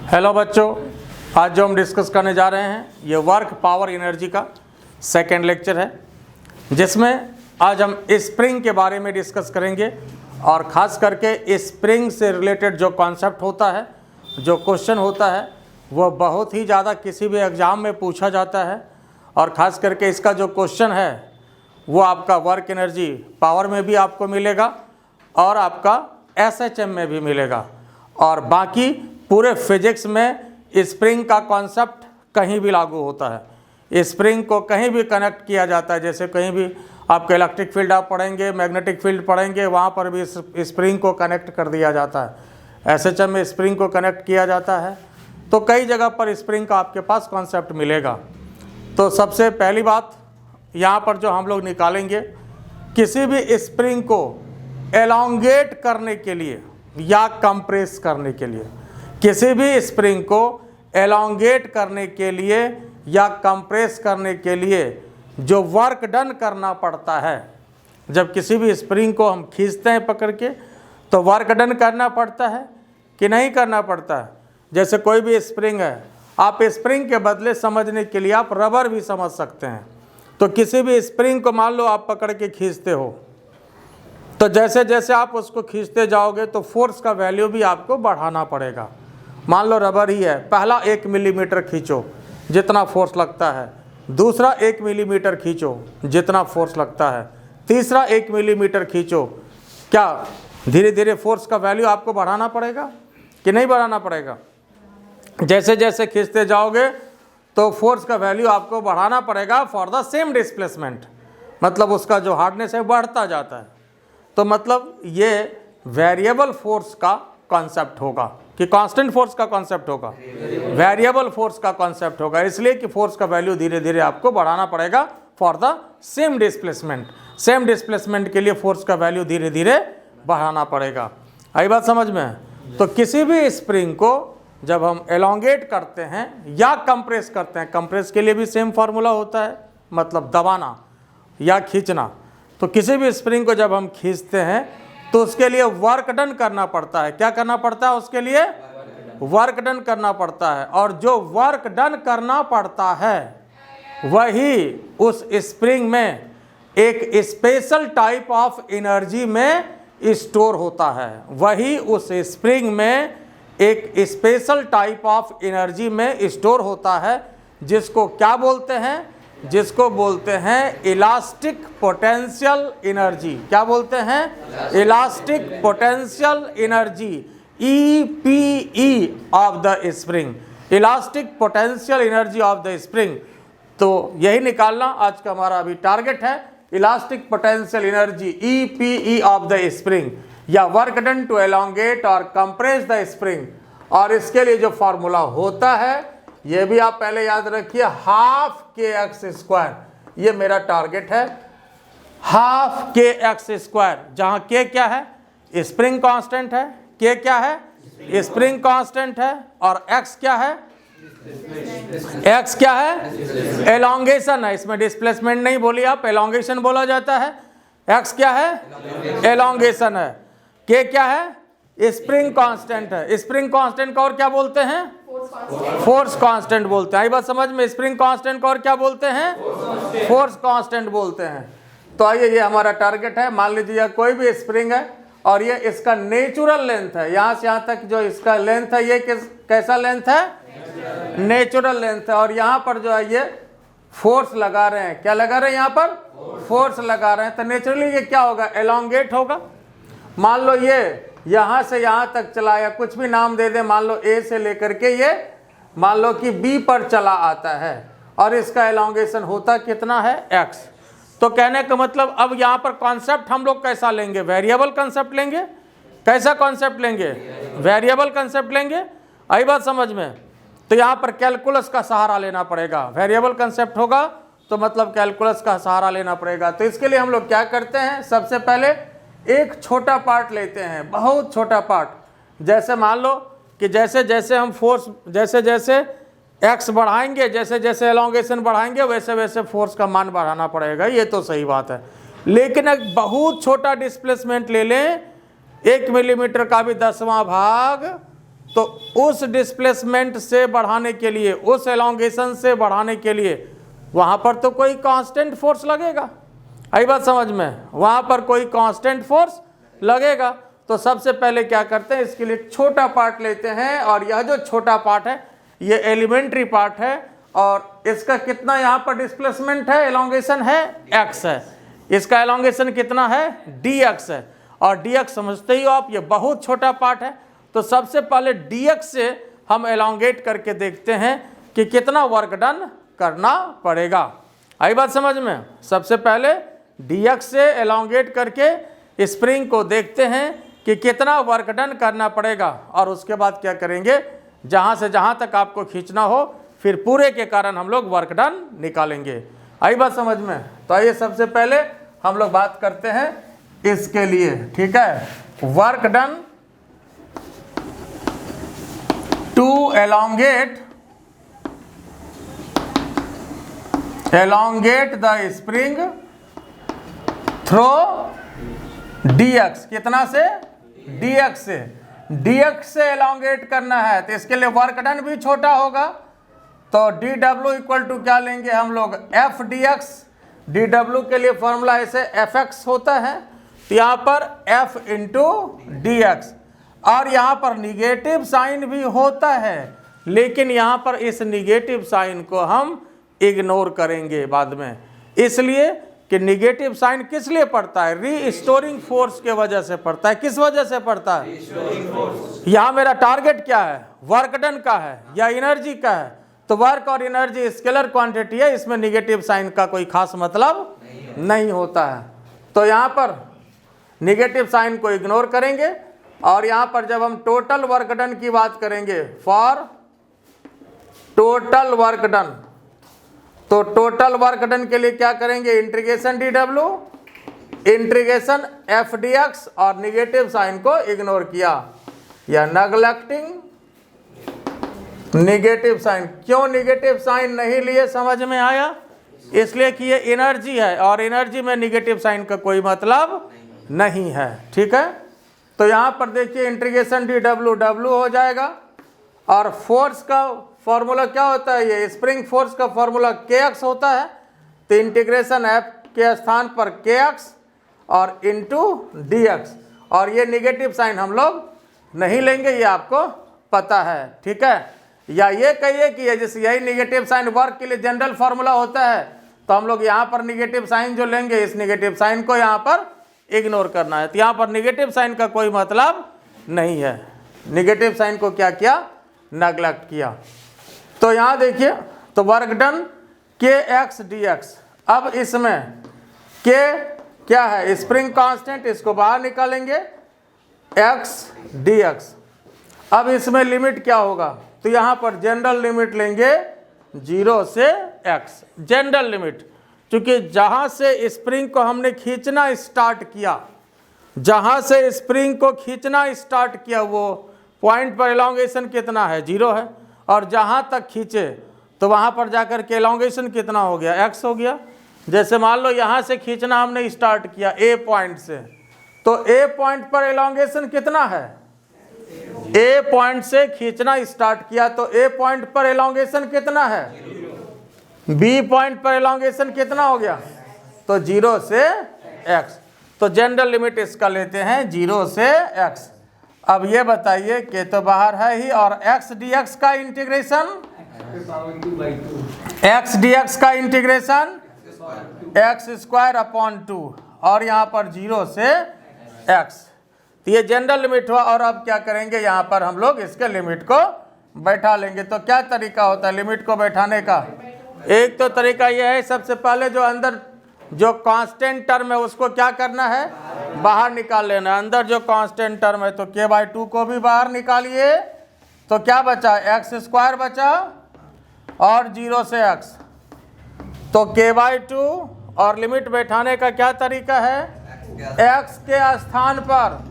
Hello बच्चों, आज जो हम डिस्कस करने जा रहे हैं ये वर्क पावर एनर्जी का सेकेंड लेक्चर है, जिसमें आज हम स्प्रिंग के बारे में डिस्कस करेंगे और ख़ास करके स्प्रिंग से रिलेटेड जो कॉन्सेप्ट होता है, जो क्वेश्चन होता है, वो बहुत ही ज़्यादा किसी भी एग्ज़ाम में पूछा जाता है। और ख़ास करके इसका जो क्वेश्चन है वो आपका वर्क एनर्जी पावर में भी आपको मिलेगा और आपका SHM में भी मिलेगा, और बाकी पूरे फिजिक्स में स्प्रिंग का कॉन्सेप्ट कहीं भी लागू होता है। स्प्रिंग को कहीं भी कनेक्ट किया जाता है, जैसे कहीं भी आपके इलेक्ट्रिक फील्ड आप पढ़ेंगे, मैग्नेटिक फील्ड पढ़ेंगे, वहाँ पर भी स्प्रिंग को कनेक्ट कर दिया जाता है। SHM में स्प्रिंग को कनेक्ट किया जाता है, तो कई जगह पर स्प्रिंग का आपके पास कॉन्सेप्ट मिलेगा। तो सबसे पहली बात यहाँ पर जो हम लोग निकालेंगे, किसी भी स्प्रिंग को एलोंगेट करने के लिए या कंप्रेस करने के लिए, किसी भी स्प्रिंग को एलोंगेट करने के लिए या कंप्रेस करने के लिए जो वर्क डन करना पड़ता है, जब किसी भी स्प्रिंग को हम खींचते हैं पकड़ के, तो वर्क डन करना पड़ता है कि नहीं करना पड़ता है। जैसे कोई भी स्प्रिंग है, आप स्प्रिंग के बदले समझने के लिए आप रबर भी समझ सकते हैं। तो किसी भी स्प्रिंग को मान लो आप पकड़ के खींचते हो, तो जैसे जैसे आप उसको खींचते जाओगे तो फोर्स का वैल्यू भी आपको बढ़ाना पड़ेगा। मान लो रबर ही है, पहला 1 मिलीमीटर खींचो जितना फोर्स लगता है, दूसरा 1 मिलीमीटर खींचो जितना फोर्स लगता है, तीसरा 1 मिलीमीटर खींचो। क्या धीरे धीरे फोर्स का वैल्यू आपको बढ़ाना पड़ेगा कि नहीं बढ़ाना पड़ेगा? जैसे जैसे खींचते जाओगे तो फोर्स का वैल्यू आपको बढ़ाना पड़ेगा फॉर द सेम डिस्प्लेसमेंट, मतलब उसका जो हार्डनेस है बढ़ता जाता है। तो मतलब ये वेरिएबल फोर्स का कॉन्सेप्ट होगा कि कांस्टेंट फोर्स का कॉन्सेप्ट होगा, वेरिएबल फोर्स का कॉन्सेप्ट होगा, इसलिए कि फोर्स का वैल्यू धीरे धीरे आपको बढ़ाना पड़ेगा for the same displacement. Same displacement के लिए फोर्स का वैल्यू धीरे धीरे बढ़ाना पड़ेगा। आई बात समझ में? तो किसी भी स्प्रिंग को जब हम एलोंगेट करते हैं या कंप्रेस करते हैं, कंप्रेस के लिए भी सेम फार्मूला होता है, मतलब दबाना या खींचना। तो किसी भी स्प्रिंग को जब हम खींचते हैं तो उसके लिए वर्क डन करना पड़ता है। क्या करना पड़ता है? उसके लिए वर्क डन करना पड़ता है, और जो वर्क डन करना पड़ता है वही उस स्प्रिंग में एक स्पेशल टाइप ऑफ एनर्जी में स्टोर होता है। वही उस स्प्रिंग में एक स्पेशल टाइप ऑफ एनर्जी में स्टोर होता है, जिसको क्या बोलते हैं? जिसको बोलते हैं इलास्टिक पोटेंशियल एनर्जी। क्या बोलते हैं? Elastic potential energy, EPE of the spring, elastic potential energy of the spring. तो यही निकालना आज का हमारा अभी टारगेट है, elastic potential energy EPE of the spring, या वर्क डन टू एलोंगेट और कंप्रेस द स्प्रिंग। और इसके लिए जो फॉर्मूला होता है ये भी आप पहले याद रखिए, ½ kx²। ये मेरा टारगेट है, ½ kx², जहां k क्या है? स्प्रिंग कांस्टेंट है, k क्या है? स्प्रिंग कांस्टेंट है, और x क्या है? x क्या है? एलोंगेशन है। इसमें डिस्प्लेसमेंट नहीं बोली आप, एलोंगेशन बोला जाता है। x क्या है? एलोंगेशन है। k क्या है? स्प्रिंग कांस्टेंट है। स्प्रिंग कांस्टेंट का और क्या बोलते हैं? फोर्स कांस्टेंट बोलते हैं। आई बात समझ में? स्प्रिंग कांस्टेंट का और क्या बोलते हैं? फोर्स कांस्टेंट बोलते हैं। तो आइए, ये हमारा टारगेट है। मान लीजिए कोई भी स्प्रिंग है और ये इसका नेचुरल लेंथ है, यहाँ से यहाँ तक जो इसका लेंथ है, ये कैसा लेंथ है? नेचुरल लेंथ है। और यहाँ पर जो है ये फोर्स लगा रहे हैं। क्या लगा रहे हैं? यहाँ पर फोर्स लगा रहे हैं। तो नेचुरली ये क्या होगा? एलोंगेट होगा। मान लो ये यहाँ से यहाँ तक चला, या कुछ भी नाम दे दे, मान लो A से लेकर के ये मान लो कि B पर चला आता है, और इसका एलोंगेशन होता कितना है? x। तो कहने का मतलब अब यहाँ पर कॉन्सेप्ट हम लोग कैसा लेंगे? वेरिएबल कॉन्सेप्ट लेंगे। कैसा कॉन्सेप्ट लेंगे? वेरिएबल कॉन्सेप्ट लेंगे। आई बात समझ में? तो यहाँ पर कैलकुलस का सहारा लेना पड़ेगा। वेरिएबल कॉन्सेप्ट होगा तो मतलब कैलकुलस का सहारा लेना पड़ेगा। तो इसके लिए हम लोग क्या करते हैं? सबसे पहले एक छोटा पार्ट लेते हैं, बहुत छोटा पार्ट। जैसे मान लो कि जैसे जैसे हम फोर्स, जैसे जैसे x बढ़ाएंगे, जैसे जैसे एलोंगेशन बढ़ाएंगे, वैसे वैसे फोर्स का मान बढ़ाना पड़ेगा। ये तो सही बात है, लेकिन एक बहुत छोटा डिस्प्लेसमेंट ले लें, 1 मिलीमीटर का भी 10वां भाग, तो उस डिस्प्लेसमेंट से बढ़ाने के लिए, उस एलोंगेशन से बढ़ाने के लिए वहाँ पर तो कोई कांस्टेंट फोर्स लगेगा। आई बात समझ में? वहाँ पर कोई कांस्टेंट फोर्स लगेगा। तो सबसे पहले क्या करते हैं, इसके लिए एक छोटा पार्ट लेते हैं, और यह जो छोटा पार्ट है ये एलिमेंट्री पार्ट है, और इसका कितना यहाँ पर डिस्प्लेसमेंट है, एलोंगेशन है, x है। इसका एलोंगेशन कितना है, dx है, और dx समझते ही हो आप, ये बहुत छोटा पार्ट है। तो सबसे पहले dx से हम एलोंगेट करके देखते हैं कि कितना वर्क डन करना पड़ेगा। आई बात समझ में? सबसे पहले dx से एलोंगेट करके स्प्रिंग को देखते हैं कि कितना वर्क डन करना पड़ेगा, और उसके बाद क्या करेंगे, जहाँ से जहाँ तक आपको खींचना हो फिर पूरे के कारण हम लोग वर्क डन निकालेंगे। आई बात समझ में? तो आइए सबसे पहले हम लोग बात करते हैं इसके लिए, ठीक है। Work done to elongate the spring through dx, कितना से, dx से, dx से एलोंगेट करना है, तो इसके लिए वर्क डन भी छोटा होगा। तो dw इक्वल टू क्या लेंगे हम लोग, f dx। dw के लिए फॉर्मूला ऐसे fx होता है, तो यहाँ पर f इंटू dx, और यहाँ पर निगेटिव साइन भी होता है, लेकिन यहाँ पर इस निगेटिव साइन को हम इग्नोर करेंगे बाद में, इसलिए कि निगेटिव साइन किस लिए पड़ता है, रीस्टोरिंग फोर्स के वजह से पड़ता है। किस वजह से पड़ता है? यहाँ मेरा टारगेट क्या है, वर्क डन का है या एनर्जी का है? तो वर्क और एनर्जी स्केलर क्वांटिटी है, इसमें निगेटिव साइन का कोई खास मतलब नहीं होता है। तो यहाँ पर निगेटिव साइन को इग्नोर करेंगे, और यहाँ पर जब हम टोटल वर्क डन की बात करेंगे, फॉर टोटल वर्क डन, तो टोटल वर्क डन के लिए क्या करेंगे, integration dw, integration f dx, और निगेटिव साइन को इग्नोर किया, या नेग्लेक्टिंग निगेटिव साइन। क्यों निगेटिव साइन नहीं लिए, समझ में आया? इसलिए कि ये एनर्जी है, और एनर्जी में निगेटिव साइन का कोई मतलब नहीं है, ठीक है। तो यहाँ पर देखिए इंटीग्रेशन dw w हो जाएगा, और फोर्स का फॉर्मूला क्या होता है, ये स्प्रिंग फोर्स का फॉर्मूला kx होता है, तो इंटीग्रेशन f के स्थान पर kx और इंटू dx, और ये निगेटिव साइन हम लोग नहीं लेंगे, ये आपको पता है, ठीक है। या ये कहिए कि जैसे यही निगेटिव साइन वर्क के लिए जनरल फार्मूला होता है, तो हम लोग यहाँ पर निगेटिव साइन जो लेंगे, इस निगेटिव साइन को यहाँ पर इग्नोर करना है। तो यहाँ पर निगेटिव साइन का कोई मतलब नहीं है, निगेटिव साइन को क्या किया, नेग्लेक्ट किया। तो यहाँ देखिए, तो वर्क डन kx dx। अब इसमें k क्या है, स्प्रिंग कांस्टेंट, इसको बाहर निकालेंगे, x dx। अब इसमें लिमिट क्या होगा, तो यहाँ पर जनरल लिमिट लेंगे 0 से x, जनरल लिमिट, क्योंकि जहाँ से स्प्रिंग को हमने खींचना स्टार्ट किया, जहाँ से स्प्रिंग को खींचना स्टार्ट किया वो पॉइंट पर एलोंगेशन कितना है, 0 है, और जहाँ तक खींचे तो वहाँ पर जाकर के एलोंगेशन कितना हो गया, x हो गया। जैसे मान लो यहाँ से खींचना हमने स्टार्ट किया a पॉइंट से, तो a पॉइंट पर एलोंगेशन कितना है, a पॉइंट से खींचना स्टार्ट किया तो a पॉइंट पर एलोंगेशन कितना है, b पॉइंट पर एलोंगेशन कितना हो गया, तो 0 से x। तो जनरल लिमिट इसका लेते हैं 0 से x। अब ये बताइए कि तो बाहर है ही, और x dx का इंटीग्रेशन, x dx का इंटीग्रेशन x स्क्वायर अपॉन 2, और यहाँ पर 0 से x। तो ये जनरल लिमिट हुआ, और अब क्या करेंगे, यहाँ पर हम लोग इसके लिमिट को बैठा लेंगे। तो क्या तरीका होता है लिमिट को बैठाने का, एक तो तरीका यह है, सबसे पहले जो अंदर जो कांस्टेंट टर्म है उसको क्या करना है, बाहर निकाल लेना है। अंदर जो कांस्टेंट टर्म है तो k/2 को भी बाहर निकालिए, तो क्या बचा, x स्क्वायर बचा और 0 से x, तो k/2। और लिमिट बैठाने का क्या तरीका है, x के स्थान पर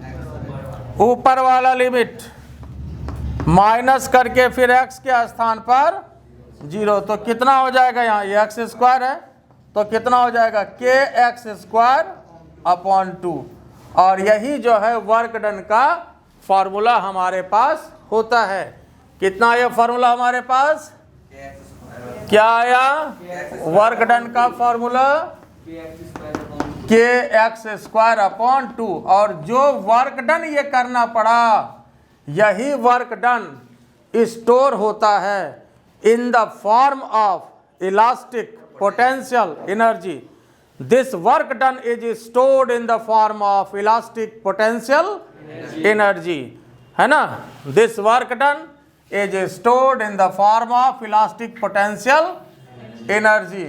ऊपर वाला लिमिट माइनस करके फिर x के स्थान पर 0, तो कितना हो जाएगा, यहाँ ये x स्क्वायर है तो कितना हो जाएगा, kx स्क्वायर अपॉन 2। और यही जो है वर्क डन का फॉर्मूला हमारे पास होता है। कितना आया फॉर्मूला हमारे पास, क्या आया वर्क डन का फॉर्मूला, kx²/2। और जो वर्क डन ये करना पड़ा, यही वर्क डन स्टोर होता है in the form of elastic potential energy. This work done is stored in the form of elastic potential energy, है ना। This work done is stored in the form of elastic potential energy.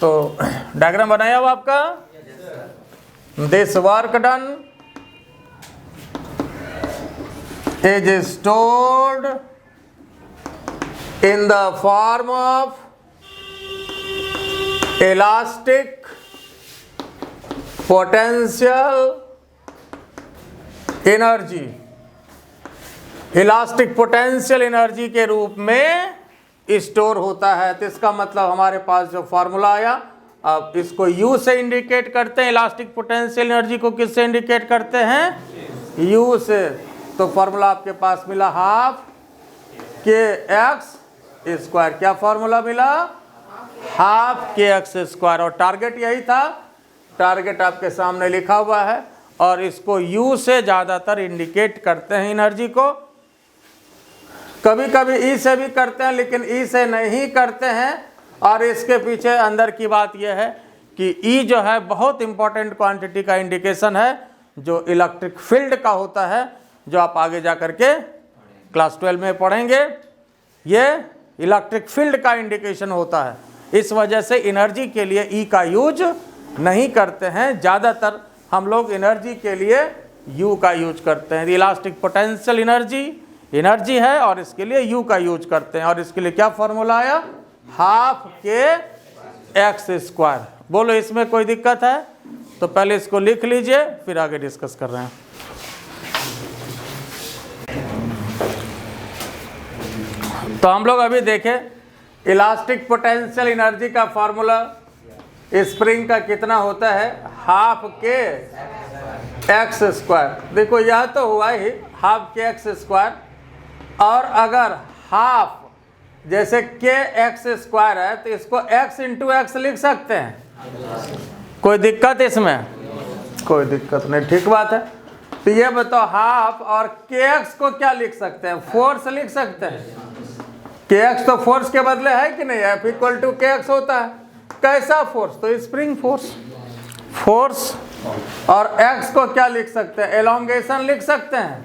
तो diagram बनाया हुआ आपका, this work done is stored in the form of elastic potential energy। Elastic potential energy के रूप में store होता है। तो इसका मतलब हमारे पास जो फॉर्मूला आया, अब इसको U से इंडिकेट करते हैं। इलास्टिक पोटेंशियल एनर्जी को किससे इंडिकेट करते हैं, U से। तो फॉर्मूला आपके पास मिला 12kx²। क्या फॉर्मूला मिला, 12kx²। और टारगेट यही था, टारगेट आपके सामने लिखा हुआ है। और इसको U से ज़्यादातर इंडिकेट करते हैं एनर्जी को, कभी कभी E से भी करते हैं, लेकिन E से नहीं करते हैं। और इसके पीछे अंदर की बात यह है कि E जो है बहुत इंपॉर्टेंट क्वांटिटी का इंडिकेशन है, जो इलेक्ट्रिक फील्ड का होता है, जो आप आगे जा करके क्लास 12 में पढ़ेंगे। ये इलेक्ट्रिक फील्ड का इंडिकेशन होता है। इस वजह से एनर्जी के लिए ई का यूज नहीं करते हैं, ज़्यादातर हम लोग एनर्जी के लिए यू का यूज करते हैं। इलास्टिक पोटेंशियल एनर्जी है और इसके लिए यू का यूज करते हैं। और इसके लिए क्या फॉर्मूला आया, 12kx²। बोलो इसमें कोई दिक्कत है तो पहले इसको लिख लीजिए, फिर आगे डिस्कस कर रहे हैं। तो हम लोग अभी देखें इलास्टिक पोटेंशियल एनर्जी का फॉर्मूला स्प्रिंग का कितना होता है, 12kx²। देखो यह तो हुआ ही 12kx²। और अगर हाफ जैसे kx² है तो इसको x × x लिख सकते हैं, कोई दिक्कत इसमें, कोई दिक्कत नहीं, ठीक बात है। तो ये बताओ हाफ और kx को क्या लिख सकते हैं, फोर्स लिख सकते हैं। kx तो फोर्स के बदले है कि नहीं, F = kx होता है। कैसा फोर्स, तो स्प्रिंग फोर्स। और x को क्या लिख सकते हैं, एलोंगेशन लिख सकते हैं।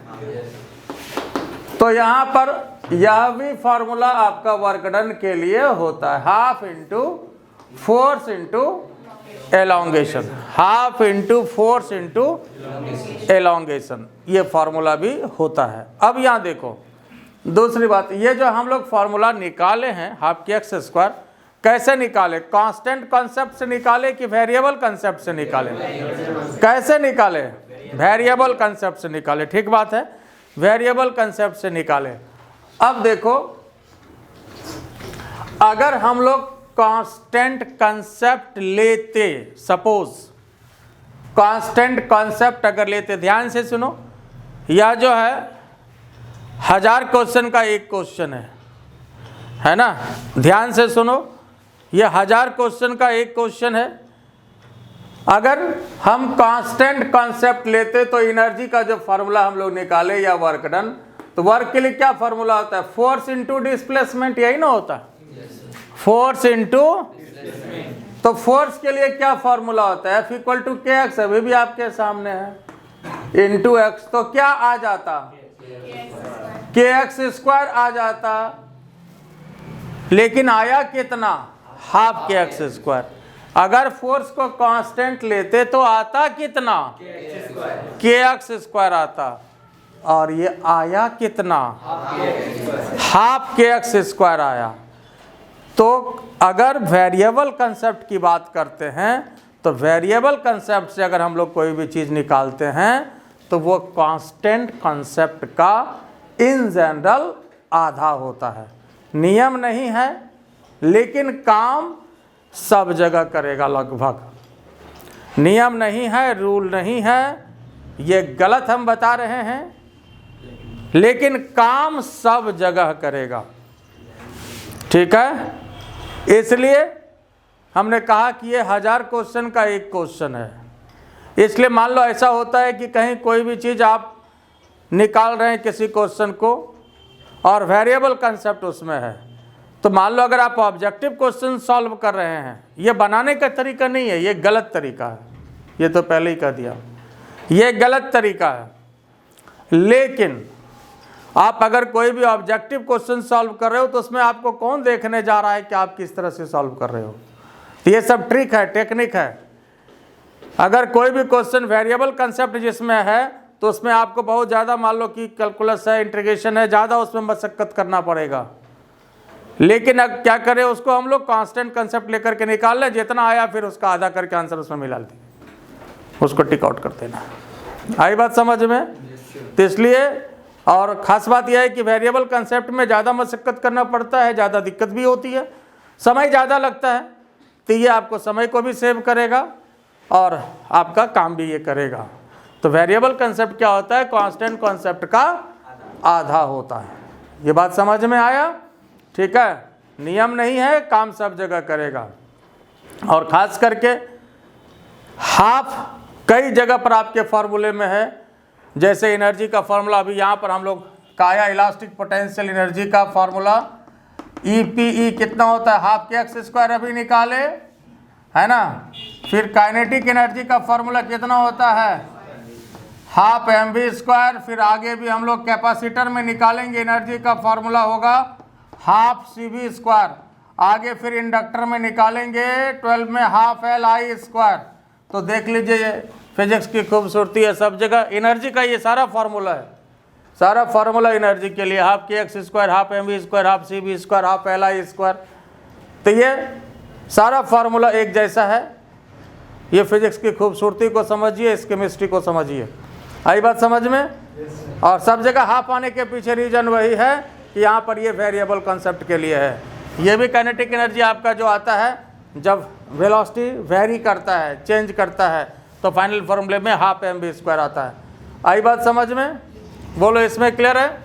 तो यहाँ पर यह भी फॉर्मूला आपका वर्क डन के लिए होता है, 12 × फोर्स × एलोंगेशन, 12 × फोर्स × एलोंगेशन, ये फॉर्मूला भी होता है। अब यहाँ देखो दूसरी बात, ये जो हम लोग फार्मूला निकाले हैं 12kx², कैसे निकाले, कांस्टेंट कॉन्सेप्ट से निकाले कि वेरिएबल कॉन्सेप्ट से निकाले, कैसे निकाले, वेरिएबल कॉन्सेप्ट से निकाले, ठीक बात है, वेरिएबल कॉन्सेप्ट से निकाले। अब देखो अगर हम लोग कांस्टेंट कॉन्सेप्ट लेते, सपोज कांस्टेंट कॉन्सेप्ट अगर लेते, ध्यान से सुनो, यह जो है 1000 क्वेश्चन का एक क्वेश्चन है ना, ध्यान से सुनो, ये 1000 क्वेश्चन का एक क्वेश्चन है। अगर हम कांस्टेंट कॉन्सेप्ट लेते तो एनर्जी का जो फार्मूला हम लोग निकाले या वर्क डन, तो वर्क के लिए क्या फार्मूला होता है, फोर्स × डिस्प्लेसमेंट, यही ना होता है, फोर्स × तो फोर्स के लिए क्या फार्मूला होता है, F = kx, अभी भी आपके सामने है, × x। तो क्या आ जाता, kx² आ जाता, लेकिन आया कितना, 12kx²। अगर फोर्स को कांस्टेंट लेते तो आता कितना, kx² आता, और ये आया कितना, 12kx² आया। तो अगर वेरिएबल कंसेप्ट की बात करते हैं तो वेरिएबल कंसेप्ट से अगर हम लोग कोई भी चीज़ निकालते हैं तो वो कांस्टेंट कंसेप्ट का इन जनरल आधा होता है। नियम नहीं है लेकिन काम सब जगह करेगा लगभग, नियम नहीं है, रूल नहीं है, ये गलत हम बता रहे हैं। लेकिन काम सब जगह करेगा। ठीक है, इसलिए हमने कहा कि ये 1000 क्वेश्चन का एक क्वेश्चन है। इसलिए मान लो ऐसा होता है कि कहीं कोई भी चीज़ आप निकाल रहे हैं किसी क्वेश्चन को और वेरिएबल कंसेप्ट उसमें है, तो मान लो अगर आप ऑब्जेक्टिव क्वेश्चन सॉल्व कर रहे हैं, ये बनाने का तरीका नहीं है, ये गलत तरीका है, ये तो पहले ही कह दिया, ये गलत तरीका है। लेकिन आप अगर कोई भी ऑब्जेक्टिव क्वेश्चन सॉल्व कर रहे हो तो उसमें आपको कौन देखने जा रहा है कि आप किस तरह से सॉल्व कर रहे हो। तो ये सब ट्रिक है, टेक्निक है। अगर कोई भी क्वेश्चन वेरिएबल कंसेप्ट जिसमें है तो उसमें आपको बहुत ज़्यादा, मान लो कि कैलकुलस है, इंटीग्रेशन है, ज़्यादा उसमें मशक्कत करना पड़ेगा। लेकिन अब क्या करें, उसको हम लोग कांस्टेंट कंसेप्ट लेकर के निकाल लें, जितना आया फिर उसका आधा करके आंसर उसमें मिला दें, उसको टिक आउट कर देना। आई बात समझ में? तो इसलिए, और ख़ास बात यह है कि वेरिएबल कंसेप्ट में ज़्यादा मशक्कत करना पड़ता है, ज़्यादा दिक्कत भी होती है, समय ज़्यादा लगता है। तो ये आपको समय को भी सेव करेगा और आपका काम भी ये करेगा। तो वेरिएबल कंसेप्ट क्या होता है? कांस्टेंट कॉन्सेप्ट का आधा होता है। ये बात समझ में आया? ठीक है, नियम नहीं है, काम सब जगह करेगा। और ख़ास करके हाफ कई जगह पर आपके फार्मूले में है, जैसे एनर्जी का फार्मूला अभी यहाँ पर हम लोग काया इलास्टिक पोटेंशियल एनर्जी का फार्मूला EPE कितना होता है, हाफ के x² अभी निकाले, है ना। फिर काइनेटिक एनर्जी का फार्मूला कितना होता है, हाफ mv²। फिर आगे भी हम लोग कैपेसिटर में निकालेंगे, एनर्जी का फार्मूला होगा हाफ cv²। आगे फिर इंडक्टर में निकालेंगे 12 में हाफ Li²। तो देख लीजिए फिजिक्स की खूबसूरती है, सब जगह एनर्जी का ये सारा फार्मूला है, सारा फार्मूला एनर्जी के लिए, हाफ के x², half mv², half cv², half Li²। तो ये सारा फार्मूला एक जैसा है। ये फिजिक्स की खूबसूरती को समझिए, इस केमिस्ट्री को समझिए। आई बात समझ में? और सब जगह हाफ आने के पीछे रीजन वही है कि यहाँ पर ये वेरिएबल कॉन्सेप्ट के लिए है। ये भी काइनेटिक एनर्जी आपका जो आता है जब वेलोसिटी वेरी करता है, चेंज करता है, तो फाइनल फार्मूले में हाफ mv² आता है। आई बात समझ में? बोलो, इसमें क्लियर है?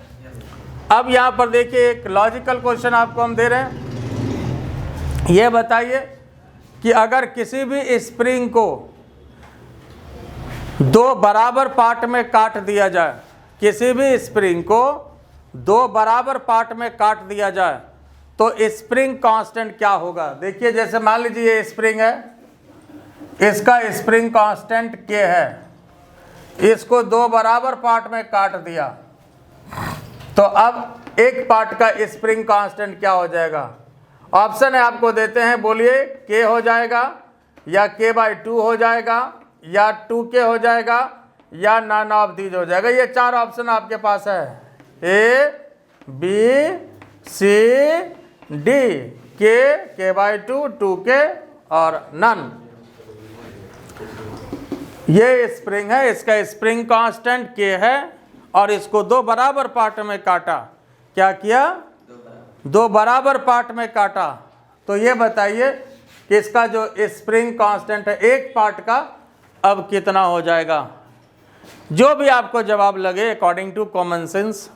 अब यहाँ पर देखिए एक लॉजिकल क्वेश्चन आपको हम दे रहे हैं। ये बताइए कि अगर किसी भी स्प्रिंग को 2 बराबर पार्ट में काट दिया जाए, किसी भी स्प्रिंग को 2 बराबर पार्ट में काट दिया जाए तो स्प्रिंग कांस्टेंट क्या होगा। देखिए, जैसे मान लीजिए ये स्प्रिंग है, इसका स्प्रिंग कांस्टेंट K है, इसको 2 बराबर पार्ट में काट दिया, तो अब एक पार्ट का स्प्रिंग कांस्टेंट क्या हो जाएगा। ऑप्शन है आपको देते हैं, बोलिए, K हो जाएगा या K/2 हो जाएगा या 2K हो जाएगा या नन ऑफ दीज हो जाएगा। ये 4 ऑप्शन आपके पास है, A, B, C, D, K/2, 2K और नन। ये स्प्रिंग है, इसका स्प्रिंग कांस्टेंट K है और इसको 2 बराबर पार्ट में काटा। क्या किया? 2 बराबर पार्ट में काटा। तो ये बताइए कि इसका जो स्प्रिंग कांस्टेंट है एक पार्ट का अब कितना हो जाएगा। जो भी आपको जवाब लगे अकॉर्डिंग टू कॉमन सेंस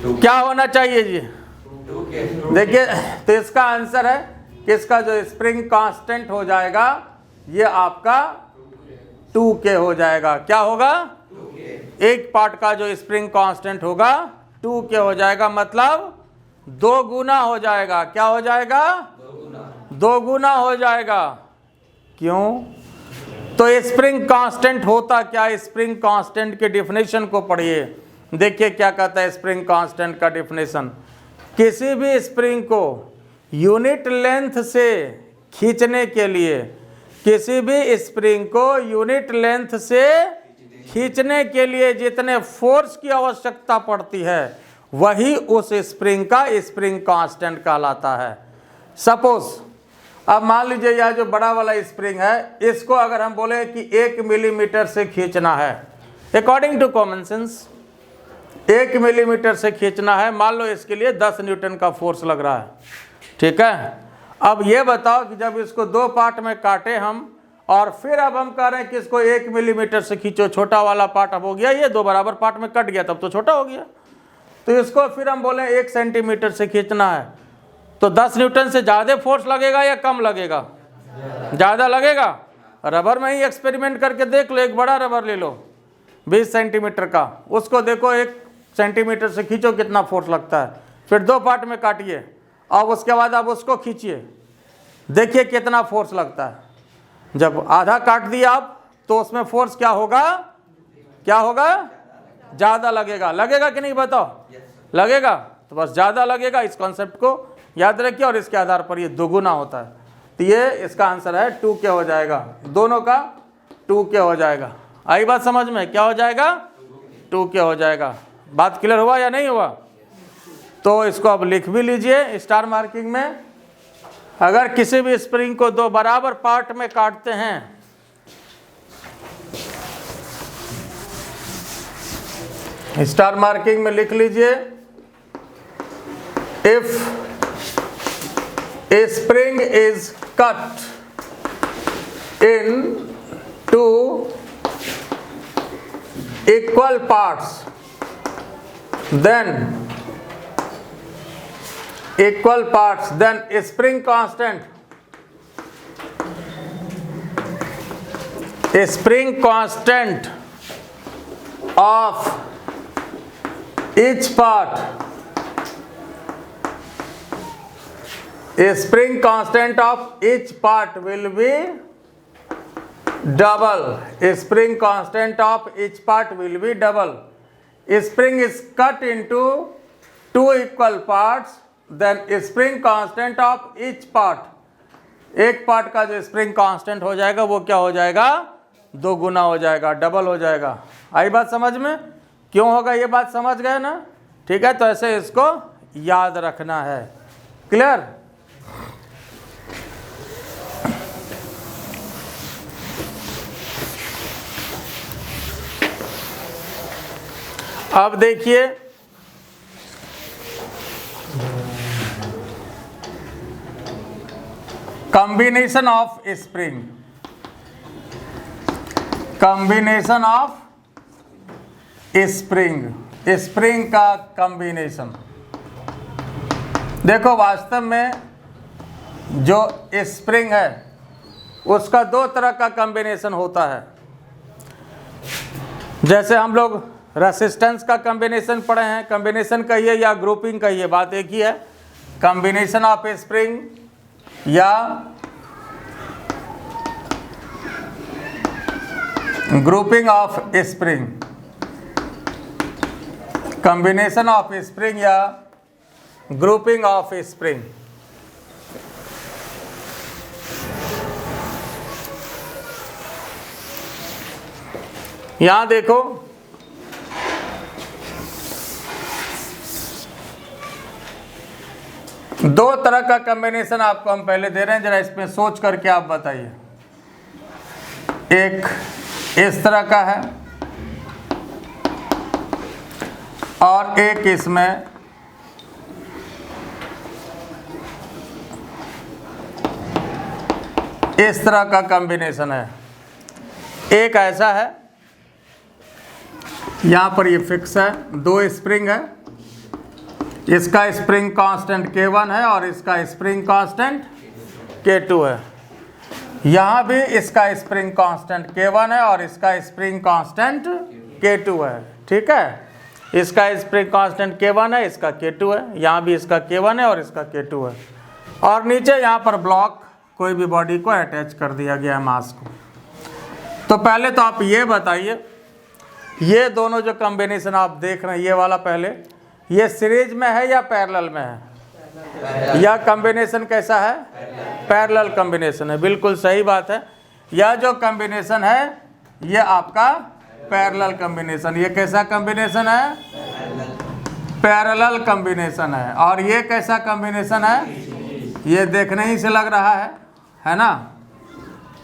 क्या होना चाहिए जी। देखिए, तो इसका आंसर है कि इसका जो स्प्रिंग कांस्टेंट हो जाएगा ये आपका 2K हो जाएगा। क्या होगा? एक पार्ट का जो स्प्रिंग कांस्टेंट होगा 2K हो जाएगा, मतलब 2 गुना हो जाएगा। क्या हो जाएगा? 2 गुना हो जाएगा। क्यों? तो स्प्रिंग कांस्टेंट होता क्या? स्प्रिंग कांस्टेंट के डिफिनेशन को पढ़िए। देखिए क्या कहता है स्प्रिंग कांस्टेंट का डिफिनेशन। किसी भी स्प्रिंग को यूनिट लेंथ से खींचने के लिए, किसी भी स्प्रिंग को यूनिट लेंथ से खींचने के लिए जितने फोर्स की आवश्यकता पड़ती है वही उस स्प्रिंग का स्प्रिंग कांस्टेंट कहलाता है। सपोज अब मान लीजिए यह जो बड़ा वाला स्प्रिंग है, इसको अगर हम बोले कि 1 मिलीमीटर से खींचना है, according to common sense 1 millimetre से खींचना है, मान लो इसके लिए 10 न्यूटन का फोर्स लग रहा है। ठीक है, अब ये बताओ कि जब इसको 2 पार्ट में काटे हम और फिर अब हम कह रहे हैं कि इसको 1 मिलीमीटर से खींचो, छोटा वाला पार्ट अब हो गया, ये 2 बराबर पार्ट में कट गया, तब तो छोटा हो गया। तो इसको फिर हम बोले 1 सेंटीमीटर से खींचना है, तो 10 न्यूटन से ज़्यादा फोर्स लगेगा या कम लगेगा? ज़्यादा लगेगा। रबर में ही एक्सपेरिमेंट करके देख लो, एक बड़ा रबर ले लो 20 सेंटीमीटर का, उसको देखो 1 सेंटीमीटर से खींचो कितना फोर्स लगता है, फिर 2 पार्ट में काटिए, अब उसके बाद आप उसको खींचिए, देखिए कितना फोर्स लगता है। जब आधा काट दिया आप, तो उसमें फोर्स क्या होगा? क्या होगा? ज़्यादा लगेगा। लगेगा कि नहीं बताओ? लगेगा। तो बस ज़्यादा लगेगा, इस कॉन्सेप्ट को याद रखिए, और इसके आधार पर ये दोगुना होता है। तो ये इसका आंसर है 2K हो जाएगा, दोनों का 2K हो जाएगा। आई बात समझ में? क्या हो जाएगा? 2K हो जाएगा। बात क्लियर हुआ या नहीं हुआ? तो इसको अब लिख भी लीजिए स्टार मार्किंग में। अगर किसी भी स्प्रिंग को 2 बराबर पार्ट में काटते हैं, स्टार मार्किंग में लिख लीजिए, if A spring is cut in 2 equal parts, then spring constant of each part will be double. Spring constant of each part will be double. Spring is cut into 2 equal parts, then spring constant of each part, एक part का जो spring constant हो जाएगा वो क्या हो जाएगा? 2 गुना हो जाएगा, डबल हो जाएगा। आई बात समझ में? क्यों होगा ये बात समझ गए ना? ठीक है, तो ऐसे इसको याद रखना है। क्लियर? अब देखिए, कॉम्बिनेशन ऑफ स्प्रिंग, स्प्रिंग का कॉम्बिनेशन। देखो, वास्तव में जो स्प्रिंग है उसका 2 तरह का कॉम्बिनेशन होता है। जैसे हम लोग रेसिस्टेंस का कॉम्बिनेशन पढ़े हैं, कॉम्बिनेशन कहिए या ग्रुपिंग कहिए, बात एक ही है। कॉम्बिनेशन ऑफ स्प्रिंग या grouping of spring, combination of spring या ग्रुपिंग ऑफ स्प्रिंग। यहां देखो, दो तरह का कॉम्बिनेशन आपको हम पहले दे रहे हैं, जरा इसमें सोच करके आप बताइए। एक इस तरह का है और एक इसमें इस तरह का कॉम्बिनेशन है। एक ऐसा है, यहां पर ये फिक्स है, 2 स्प्रिंग है, इसका स्प्रिंग कांस्टेंट K1 है और इसका स्प्रिंग कांस्टेंट K2 है। यहाँ भी इसका स्प्रिंग कांस्टेंट K1 है और इसका स्प्रिंग कांस्टेंट K2 है। ठीक है, इसका स्प्रिंग कांस्टेंट K1 है, इसका K2 है। यहाँ भी इसका K1 है और इसका K2 है। और नीचे यहाँ पर ब्लॉक, कोई भी बॉडी को अटैच कर दिया गया है, मास को। तो पहले तो आप ये बताइए, ये दोनों जो कॉम्बिनेशन आप देख रहे हैं, ये वाला पहले, ये सीरीज में है या पैरेलल में है? यह कॉम्बिनेशन कैसा है? पैरेलल कॉम्बिनेशन है। बिल्कुल सही बात है। यह जो कॉम्बिनेशन है ये आपका पैरेलल कॉम्बिनेशन। ये कैसा कॉम्बिनेशन है? पैरेलल कॉम्बिनेशन है। और ये कैसा कॉम्बिनेशन है? ये देखने ही से लग रहा है ना?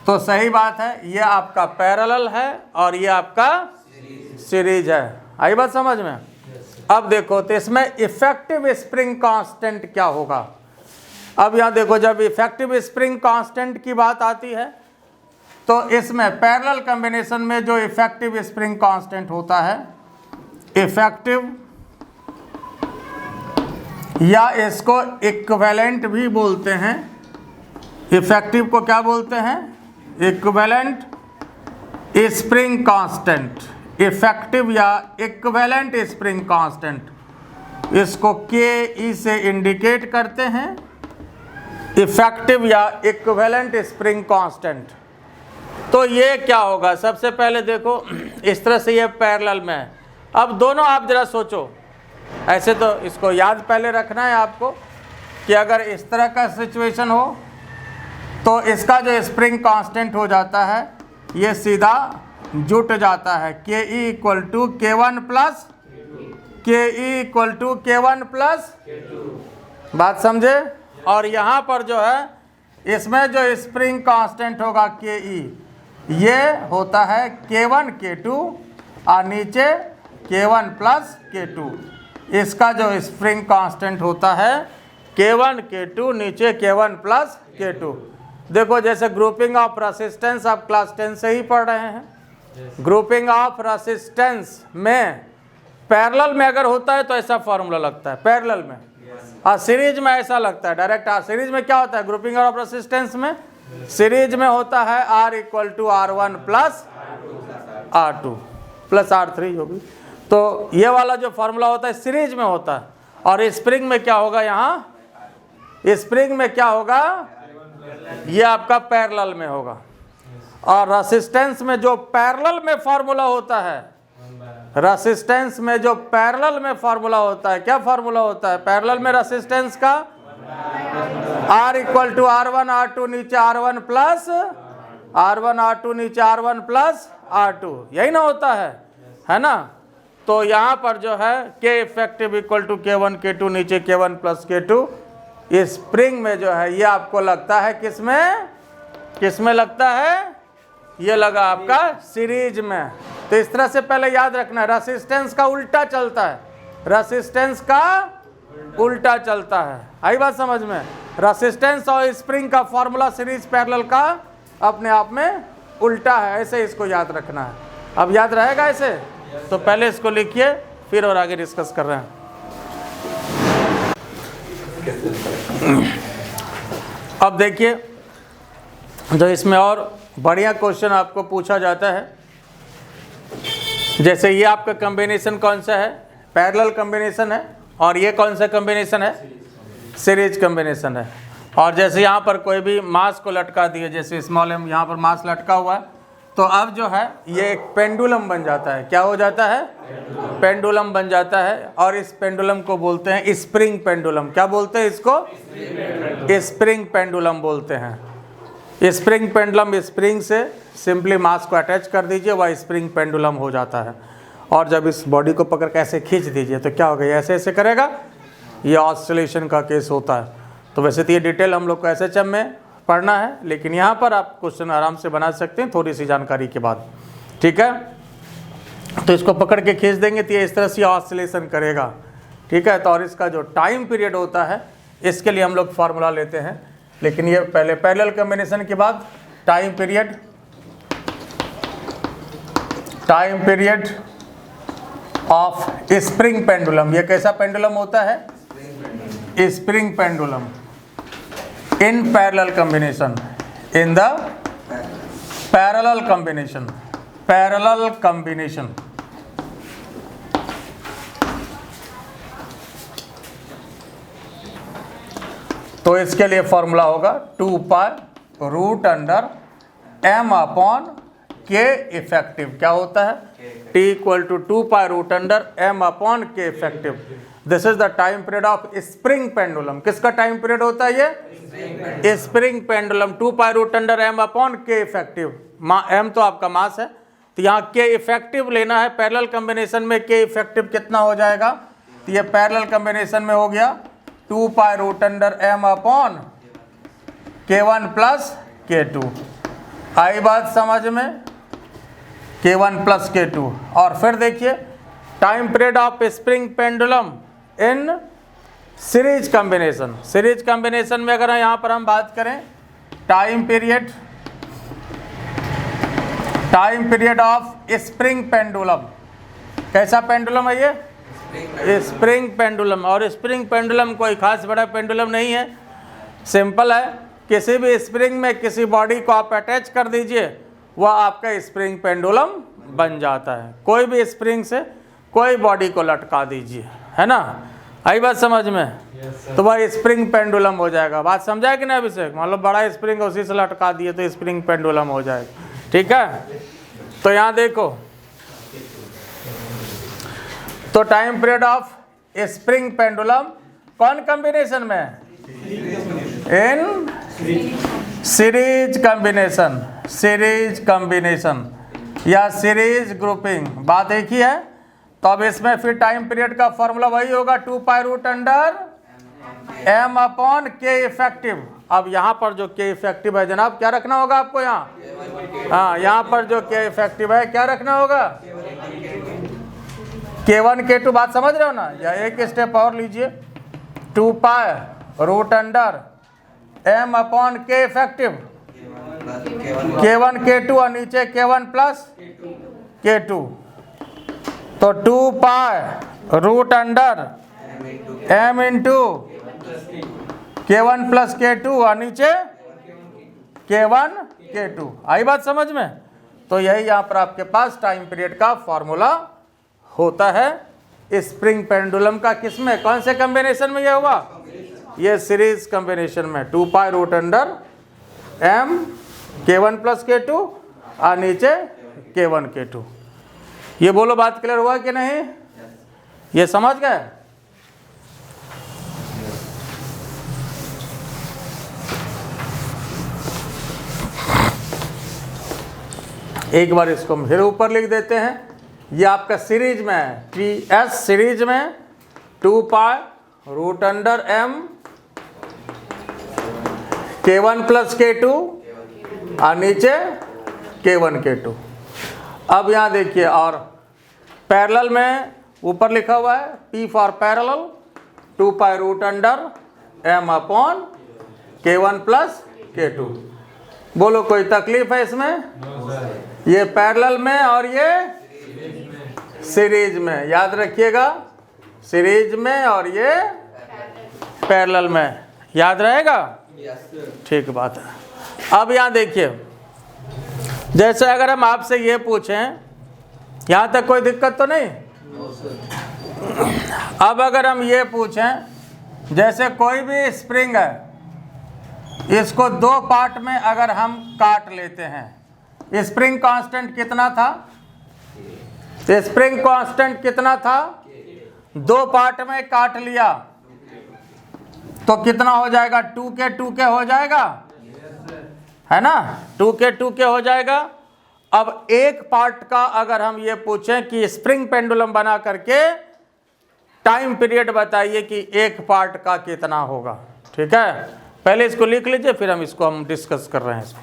तो सही बात है, ये आपका पैरेलल है और ये आपका सीरीज है। आई बात समझ में? अब देखो, तो इसमें इफेक्टिव स्प्रिंग कांस्टेंट क्या होगा? अब यहाँ देखो, जब इफेक्टिव स्प्रिंग कांस्टेंट की बात आती है तो इसमें पैरेलल कॉम्बिनेशन में जो इफेक्टिव स्प्रिंग कांस्टेंट होता है, इफेक्टिव या इसको इक्विवेलेंट भी बोलते हैं, इफेक्टिव को क्या बोलते हैं, इक्विवेलेंट स्प्रिंग कांस्टेंट, इफेक्टिव या इक्विवेलेंट स्प्रिंग कांस्टेंट, इसको के से इंडिकेट करते हैं, इफेक्टिव या इक्विवेलेंट स्प्रिंग कांस्टेंट। तो ये क्या होगा, सबसे पहले देखो इस तरह से ये पैरेलल में है। अब दोनों आप जरा सोचो, ऐसे तो इसको याद पहले रखना है आपको कि अगर इस तरह का सिचुएशन हो तो इसका जो स्प्रिंग कांस्टेंट हो जाता है ये सीधा जुट जाता है, के ई इक्वल टू के वन प्लस के ई इक्वल टू के वन प्लस, बात समझे। और यहाँ पर जो है इसमें जो स्प्रिंग कांस्टेंट होगा के ई, ये होता है के वन के टू और नीचे के वन प्लस के टू। इसका जो स्प्रिंग कांस्टेंट होता है के वन के टू, नीचे के वन प्लस के टू। देखो जैसे ग्रुपिंग ऑफ रेसिस्टेंस आप क्लास 10 से ही पढ़ रहे हैं, ग्रुपिंग ऑफ रेसिस्टेंस में पैरेलल में अगर होता है तो ऐसा फॉर्मूला लगता है पैरेलल में, और सीरीज में ऐसा लगता है डायरेक्ट। सीरीज में क्या होता है, ग्रुपिंग ऑफ रेसिस्टेंस में सीरीज में होता है R equal to R1 plus R2 plus R3 होगी। तो ये वाला जो फॉर्मूला होता है सीरीज में होता है। और स्प्रिंग में क्या होगा, यहाँ स्प्रिंग में क्या होगा, ये आपका पैरेलल में होगा। और रेसिस्टेंस में जो पैरेलल में फॉर्मूला होता है, रेसिस्टेंस में जो पैरेलल में फॉर्मूला होता है, क्या फॉर्मूला होता है पैरेलल में रेसिस्टेंस का, R equal to R1 R2 नीचे R1 प्लस R1 R2 नीचे R1 प्लस R2, यही ना होता है ना। तो यहाँ पर जो है के इफेक्टिव इक्वल टू के वन के टू नीचे के वन प्लस के टू, इस स्प्रिंग में जो है ये आपको लगता है किसमें लगता है, ये लगा आपका सीरीज में। तो इस तरह से पहले याद रखना है, रेसिस्टेंस का उल्टा चलता है, रेसिस्टेंस का उल्टा चलता है। आई बात समझ में। रेसिस्टेंस और स्प्रिंग का फॉर्मूला सीरीज पैरेलल का अपने आप में उल्टा है, ऐसे इसको याद रखना है। अब याद रहेगा ऐसे, तो पहले इसको लिखिए फिर और आगे डिस्कस कर रहे हैं। अब देखिए जो इसमें और बढ़िया क्वेश्चन आपको पूछा जाता है, जैसे ये आपका कॉम्बिनेशन कौन सा है, पैरेलल कॉम्बिनेशन है, और ये कौन सा कॉम्बिनेशन है, सीरीज कॉम्बिनेशन है। और जैसे यहाँ पर कोई भी मास को लटका दिए, जैसे स्मॉल एम यहाँ पर मास लटका हुआ है, तो अब जो है ये एक पेंडुलम बन जाता है। क्या हो जाता है, पेंडुलम बन जाता है। और इस पेंडुलम को बोलते हैं स्प्रिंग पेंडुलम। क्या बोलते हैं इसको, स्प्रिंग पेंडुलम बोलते हैं। स्प्रिंग पेंडुलम, स्प्रिंग से सिंपली मास को अटैच कर दीजिए, वह स्प्रिंग पेंडुलम हो जाता है। और जब इस बॉडी को पकड़ के ऐसे खींच दीजिए तो क्या होगा, ऐसे ऐसे करेगा, ये ऑसिलेशन का केस होता है। तो वैसे तो ये डिटेल हम लोग को SHM में पढ़ना है, लेकिन यहाँ पर आप क्वेश्चन आराम से बना सकते हैं थोड़ी सी जानकारी के बाद, ठीक है। तो इसको पकड़ के खींच देंगे तो ये इस तरह से ऑसिलेशन करेगा, ठीक है। तो और इसका जो टाइम पीरियड होता है, इसके लिए हम लोग फार्मूला लेते हैं, लेकिन ये पहले पैरेलल कॉम्बिनेशन के बाद time period of spring pendulum. ये कैसा पेंडुलम होता है, spring pendulum in parallel combination, in the parallel combination. तो इसके लिए फॉर्मूला होगा 2 pi root under m upon k effective. क्या होता है, t equal to 2 pi root under m upon k effective. This is the time period of spring pendulum. किसका time period होता है ये, spring pendulum. 2 pi root under m upon k effective. m तो आपका मास है, तो यहाँ k इफेक्टिव लेना है। पैरेलल कॉम्बिनेशन में k इफेक्टिव कितना हो जाएगा, तो ये पैरेलल कॉम्बिनेशन में हो गया 2 pi root under m upon k1 plus k2। आई बात समझ में, k1 प्लस k2। और फिर देखिए time period of spring pendulum in series combination. Series combination में अगर यहाँ पर हम बात करें time period time period of spring pendulum. कैसा पेंडुलम है ये? Spring pendulum. और स्प्रिंग पेंडुलम कोई खास बड़ा पेंडुलम नहीं है, सिंपल है। किसी भी स्प्रिंग में किसी बॉडी को आप अटैच कर दीजिए, वह आपका स्प्रिंग पेंडुलम बन जाता है। कोई भी स्प्रिंग से कोई बॉडी को लटका दीजिए, है ना, आई बात समझ में? तो वह स्प्रिंग पेंडुलम हो जाएगा। बात समझा कि नहीं अभिषेक? मान लो बड़ा स्प्रिंग उसी से लटका दिए तो स्प्रिंग पेंडुलम हो जाएगा, ठीक है। तो यहाँ देखो, तो time period of spring pendulum कौन कॉम्बिनेशन में? इन सीरीज कॉम्बिनेशन, सीरीज कॉम्बिनेशन या सीरीज ग्रुपिंग, बात एक ही है। तो अब इसमें फिर टाइम पीरियड का फॉर्मूला वही होगा, 2 pi root under m upon k effective. अब यहाँ पर जो k इफेक्टिव है जनाब, क्या रखना होगा आपको यहाँ? हाँ, यहाँ पर जो k इफेक्टिव है क्या रखना होगा? k1 k2, बात समझ रहे हो ना? या एक स्टेप और लीजिए, 2 pi root under m upon k effective, k1 k2 और नीचे k1 प्लस k2। तो 2 pi root under m into k1 plus k2 और नीचे k1 k2। आई बात समझ में? तो यही यहाँ पर आपके पास टाइम पीरियड का फॉर्मूला होता है स्प्रिंग पेंडुलम का। किसमें, कौन से कॉम्बिनेशन में ये हुआ? ये सीरीज कॉम्बिनेशन में, 2 pi root under m k1 plus k2 और नीचे k1 k2। ये बोलो, बात क्लियर हुआ कि नहीं? ये समझ गए? एक बार इसको फिर ऊपर लिख देते हैं। ये आपका सीरीज में है, TS सीरीज में 2 pi root under m k1 plus k2 और नीचे k1 k2। अब यहाँ देखिए, और पैरेलल में ऊपर लिखा हुआ है P for parallel 2 pi root under m upon k1 plus k2। बोलो, कोई तकलीफ है इसमें? ये पैरेलल में और ये सीरीज में, याद रखिएगा, सीरीज में और ये पैरेलल में, याद रहेगा? ठीक बात है। अब यहाँ देखिए, जैसे अगर हम आपसे ये पूछें, यहाँ तक कोई दिक्कत तो नहीं? अब अगर हम ये पूछें, जैसे कोई भी स्प्रिंग है, इसको 2 पार्ट में अगर हम काट लेते हैं, स्प्रिंग कांस्टेंट कितना था? स्प्रिंग कांस्टेंट कितना था? 2 पार्ट में काट लिया तो कितना हो जाएगा? 2k हो जाएगा, है ना? 2k हो जाएगा। अब एक पार्ट का अगर हम ये पूछें कि स्प्रिंग पेंडुलम बना करके टाइम पीरियड बताइए कि एक पार्ट का कितना होगा, ठीक है? पहले इसको लिख लीजिए, फिर हम डिस्कस कर रहे हैं इसको।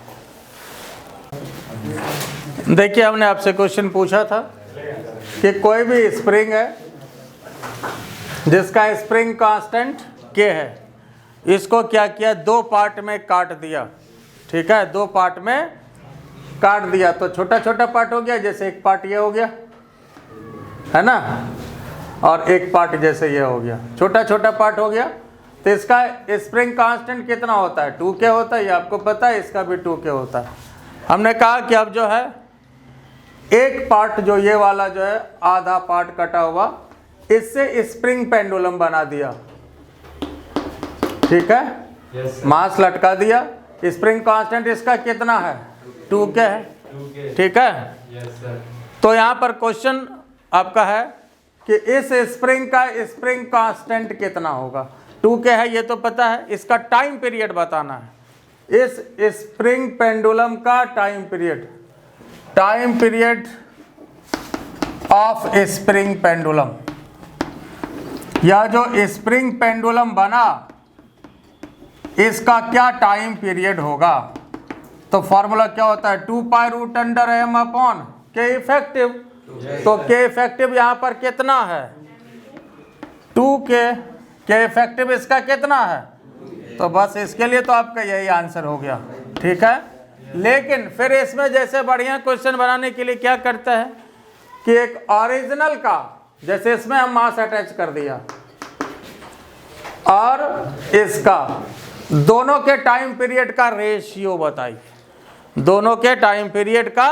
देखिए, हमने आपसे क्वेश्चन पूछा था कि कोई भी स्प्रिंग है जिसका स्प्रिंग कांस्टेंट k है, इसको क्या किया? 2 पार्ट में काट दिया, ठीक है? 2 पार्ट में काट दिया तो छोटा छोटा पार्ट हो गया, जैसे एक पार्ट ये हो गया, है ना, और एक पार्ट जैसे ये हो गया, छोटा छोटा पार्ट हो गया। तो इसका स्प्रिंग कांस्टेंट कितना होता है? 2k होता है, ये आपको पता है, इसका भी 2k होता है। हमने कहा कि अब जो है एक पार्ट, जो ये वाला जो है आधा पार्ट कटा हुआ, इससे स्प्रिंग पेंडुलम बना दिया, ठीक है? yes, मास लटका दिया। स्प्रिंग कांस्टेंट इसका कितना है? 2k है, ठीक है? yes, तो यहाँ पर क्वेश्चन आपका है कि इस स्प्रिंग का स्प्रिंग कांस्टेंट कितना होगा? 2k है, ये तो पता है। इसका टाइम पीरियड बताना है, इस स्प्रिंग पेंडुलम का time period, time period of spring pendulum, या जो स्प्रिंग पेंडुलम बना इसका क्या टाइम पीरियड होगा? तो फॉर्मूला क्या होता है? 2 pi root under m upon k effective. तो k इफेक्टिव यहाँ पर कितना है? 2k। k इफेक्टिव इसका कितना है? तो बस इसके लिए तो आपका यही आंसर हो गया, ठीक है? लेकिन फिर इसमें जैसे बढ़िया क्वेश्चन बनाने के लिए क्या करता है कि एक ओरिजिनल का, जैसे इसमें हम मास अटैच कर दिया और इसका दोनों के टाइम पीरियड का रेशियो बताइए, दोनों के टाइम पीरियड का,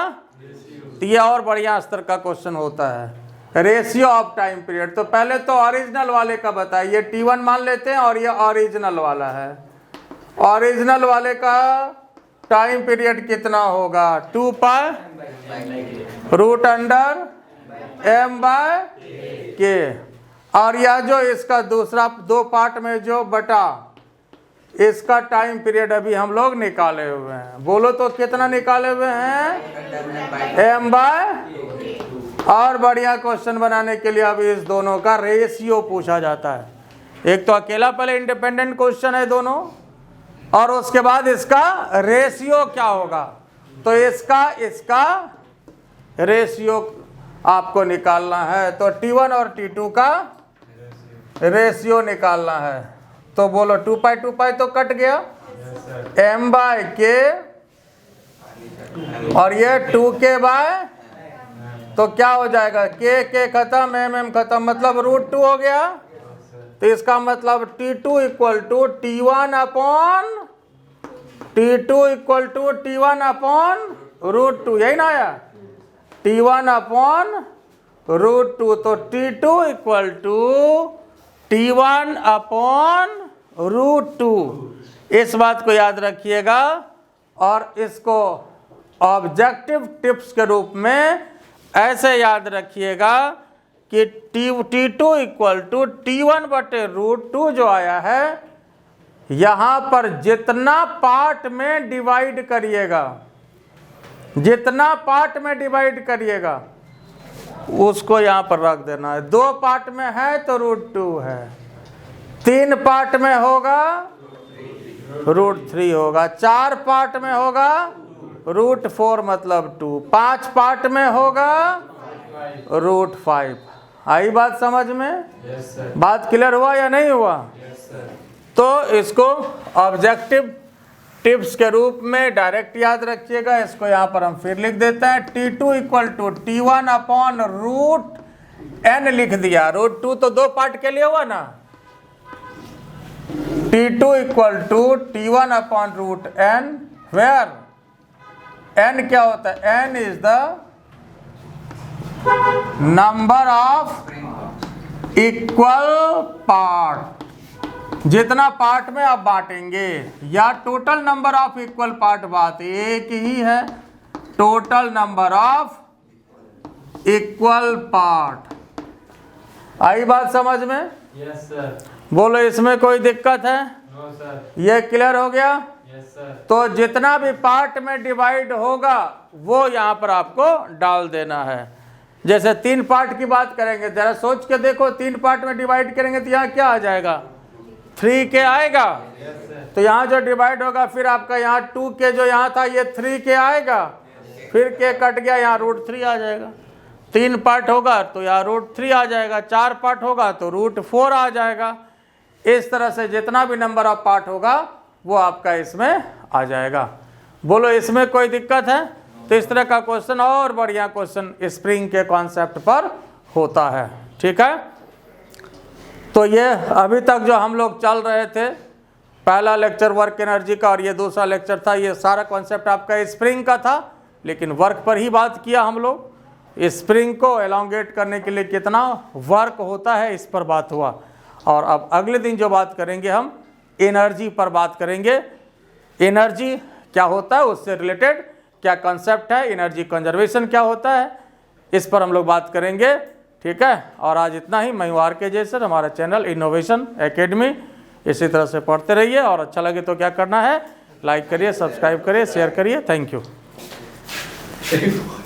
ये और बढ़िया स्तर का क्वेश्चन होता है, रेशियो ऑफ टाइम पीरियड। तो पहले तो ओरिजिनल वाले का बताइए, T1 मान लेते हैं और ये ओरिजिनल वाला है। ओरिजिनल वाले का टाइम पीरियड कितना होगा, 2 pi root under m by k। और यह जो इसका दूसरा 2 पार्ट में जो बटा, इसका टाइम पीरियड अभी हम लोग निकाले हुए हैं। बोलो तो कितना निकाले हुए हैं, m बाय। और बढ़िया क्वेश्चन बनाने के लिए अभी इस दोनों का रेशियो पूछा जाता है। एक तो अकेला पहले इंडिपेंडेंट क्वेश्चन है दोनों, और उसके बाद इसका रेशियो क्या होगा, तो इसका रेशियो आपको निकालना है। तो T1 और T2 का रेशियो निकालना है। तो बोलो 2 पाई तो कट गया, m बाय k, और ये 2k बाय, तो क्या हो जाएगा, k खत्म, m खत्म, मतलब √2 हो गया। तो इसका मतलब T2 equal to T1 upon √2, यही ना आया, T1 अपॉन √2। तो T2 equal to T1 upon √2। इस बात को याद रखिएगा और इसको ऑब्जेक्टिव टिप्स के रूप में ऐसे याद रखिएगा कि T2 इक्वल टू T1 बटे √2 जो आया है, यहाँ पर जितना पार्ट में डिवाइड करिएगा, जितना पार्ट में डिवाइड करिएगा उसको यहाँ पर रख देना है। 2 पार्ट में है तो √2 है, 3 पार्ट में होगा √3 होगा, 4 पार्ट में होगा √4 मतलब 2, 5 पार्ट में होगा √5। आई बात समझ में? बात क्लियर हुआ या नहीं हुआ? तो इसको ऑब्जेक्टिव टिप्स के रूप में डायरेक्ट याद रखिएगा। इसको यहाँ पर हम फिर लिख देते हैं, T2 equal to T1 upon √n लिख दिया। √2 तो 2 पार्ट के लिए हुआ ना, T2 equal to T1 upon √n, where n क्या होता है, n is the number of equal part, जितना पार्ट में आप बांटेंगे, या total number of equal part, बात एक ही है, total number of equal part. आई बात समझ में? Yes sir. बोलो इसमें कोई दिक्कत है? No sir. ये क्लियर हो गया? Yes sir. तो जितना भी पार्ट में डिवाइड होगा वो यहाँ पर आपको डाल देना है। जैसे 3 पार्ट की बात करेंगे, जरा सोच के देखो, 3 पार्ट में डिवाइड करेंगे तो यहाँ क्या आ जाएगा, 3k आएगा। तो यहाँ जो डिवाइड होगा फिर आपका यहाँ 2k जो यहाँ था ये 3k आएगा, फिर k कट गया, यहाँ √3 आ जाएगा। 3 पार्ट होगा तो यहाँ √3 आ जाएगा, 4 पार्ट होगा तो √4 आ जाएगा। इस तरह से जितना भी नंबर ऑफ पार्ट होगा वो आपका इसमें आ जाएगा। बोलो इसमें कोई दिक्कत है? तो इस तरह का क्वेश्चन और बढ़िया क्वेश्चन स्प्रिंग के कॉन्सेप्ट पर होता है। ठीक है, तो ये अभी तक जो हम लोग चल रहे थे, पहला लेक्चर वर्क एनर्जी का और ये दूसरा लेक्चर था, ये सारा कॉन्सेप्ट आपका स्प्रिंग का था, लेकिन वर्क पर ही बात किया हम लोग। स्प्रिंग को एलोंगेट करने के लिए कितना वर्क होता है इस पर बात हुआ। और अब अगले दिन जो बात करेंगे हम एनर्जी पर बात करेंगे। एनर्जी क्या होता है, उससे रिलेटेड क्या कॉन्सेप्ट है, एनर्जी कंजर्वेशन क्या होता है, इस पर हम लोग बात करेंगे। ठीक है, और आज इतना ही। मैं हूं RK जैसर, हमारा चैनल इनोवेशन एकेडमी। इसी तरह से पढ़ते रहिए और अच्छा लगे तो क्या करना है, लाइक करिए, सब्सक्राइब करिए, शेयर करिए। Thank you.